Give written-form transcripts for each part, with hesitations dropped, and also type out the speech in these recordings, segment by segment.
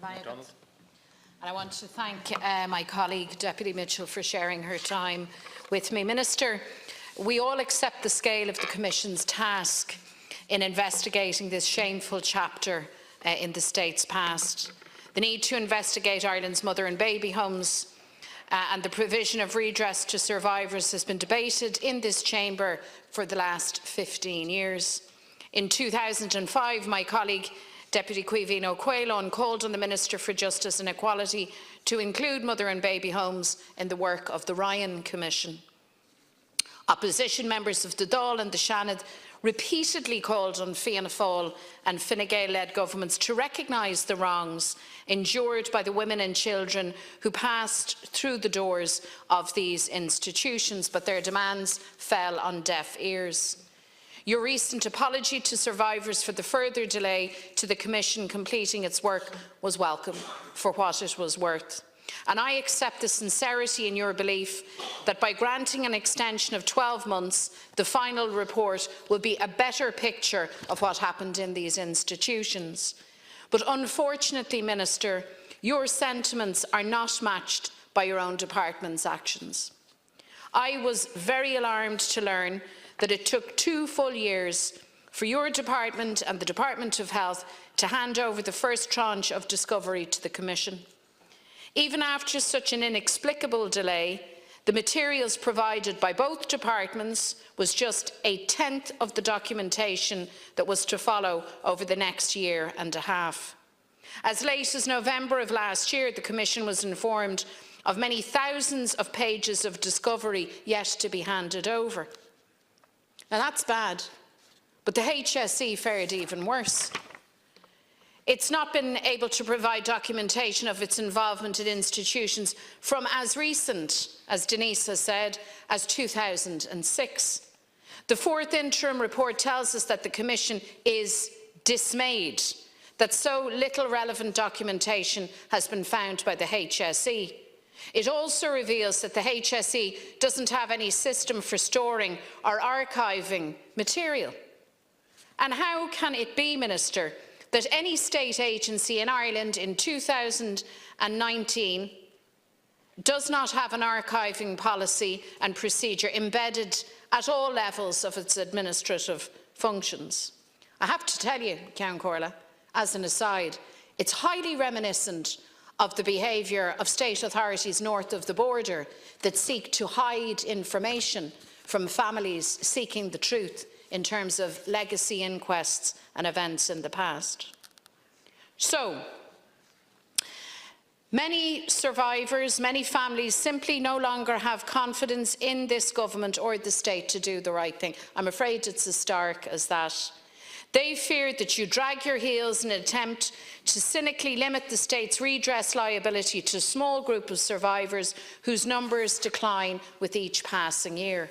And I want to thank my colleague, Deputy Mitchell, for sharing her time with me. Minister, we all accept the scale of the Commission's task in investigating this shameful chapter in the state's past. The need to investigate Ireland's mother and baby homes and the provision of redress to survivors has been debated in this chamber for the last 15 years. In 2005, my colleague, Deputy Caoimhín Ó Caoláin, called on the Minister for Justice and Equality to include mother and baby homes in the work of the Ryan Commission. Opposition members of the Dáil and the Seanad repeatedly called on Fianna Fáil and Fine Gael-led governments to recognise the wrongs endured by the women and children who passed through the doors of these institutions, but their demands fell on deaf ears. Your recent apology to survivors for the further delay to the Commission completing its work was welcome for what it was worth. And I accept the sincerity in your belief that by granting an extension of 12 months, the final report will be a better picture of what happened in these institutions. But unfortunately, Minister, your sentiments are not matched by your own department's actions. I was very alarmed to learn that it took 2 full years for your department and the Department of Health to hand over the first tranche of discovery to the Commission. Even after such an inexplicable delay, the materials provided by both departments was just a tenth of the documentation that was to follow over the next year and a half. As late as November of last year, the Commission was informed of many thousands of pages of discovery yet to be handed over. Now that's bad, but the HSE fared even worse. It's not been able to provide documentation of its involvement in institutions from as recent, as Denise has said, as 2006. The 4th interim report tells us that the Commission is dismayed that so little relevant documentation has been found by the HSE. It also reveals that the HSE doesn't have any system for storing or archiving material. And how can it be, Minister, that any state agency in Ireland in 2019 does not have an archiving policy and procedure embedded at all levels of its administrative functions? I have to tell you, Ceann Comhairle, as an aside, it's highly reminiscent of the behaviour of state authorities north of the border that seek to hide information from families seeking the truth in terms of legacy inquests and events in the past. So, many survivors, many families simply no longer have confidence in this government or the state to do the right thing. I'm afraid it's as stark as that. They fear that you drag your heels in an attempt to cynically limit the state's redress liability to a small group of survivors whose numbers decline with each passing year.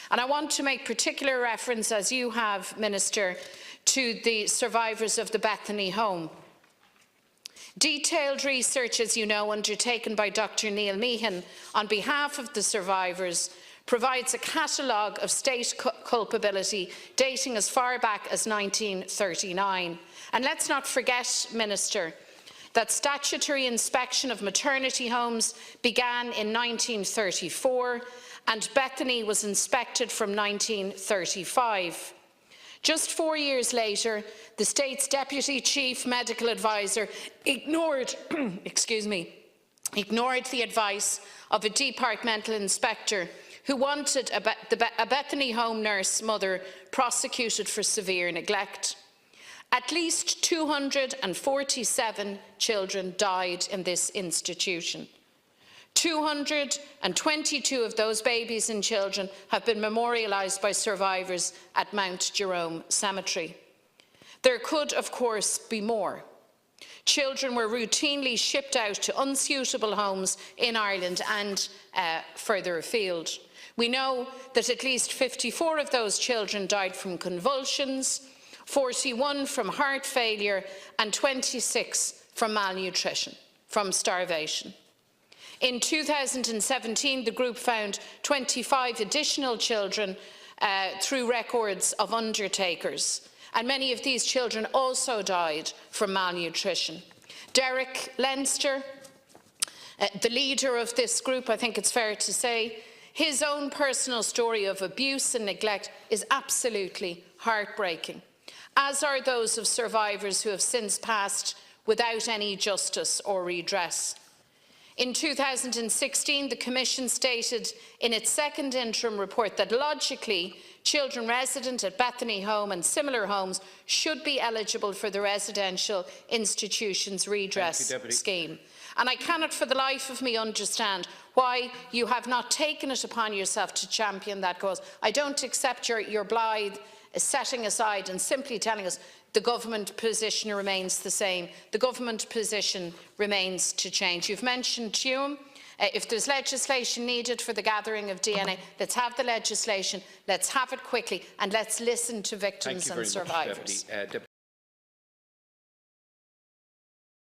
And I want to make particular reference, as you have, Minister, to the survivors of the Bethany home. Detailed research, as you know, undertaken by Dr. Neil Meehan on behalf of the survivors provides a catalogue of state culpability dating as far back as 1939. And let's not forget, Minister, that statutory inspection of maternity homes began in 1934 and Bethany was inspected from 1935. Just 4 years later, the state's Deputy Chief Medical Advisor ignored, ignored the advice of a departmental inspector who wanted a Bethany home nurse mother prosecuted for severe neglect. At least 247 children died in this institution. 222 of those babies and children have been memorialised by survivors at Mount Jerome Cemetery. There could, of course, be more. Children were routinely shipped out to unsuitable homes in Ireland and further afield. We know that at least 54 of those children died from convulsions, 41 from heart failure, and 26 from malnutrition, from starvation. In 2017, the group found 25 additional children through records of undertakers, and many of these children also died from malnutrition. Derek Leinster, the leader of this group, I think it's fair to say, his own personal story of abuse and neglect is absolutely heartbreaking, as are those of survivors who have since passed without any justice or redress. In 2016, the Commission stated in its second interim report that logically, children resident at Bethany Home and similar homes should be eligible for the Residential Institutions Redress Scheme. And I cannot for the life of me understand why you have not taken it upon yourself to champion that cause. I don't accept your blithe setting aside and simply telling us the government position remains the same. The government position remains to change. You've mentioned Tuam. If there's legislation needed for the gathering of DNA, let's have the legislation, let's have it quickly, and let's listen to victims and survivors.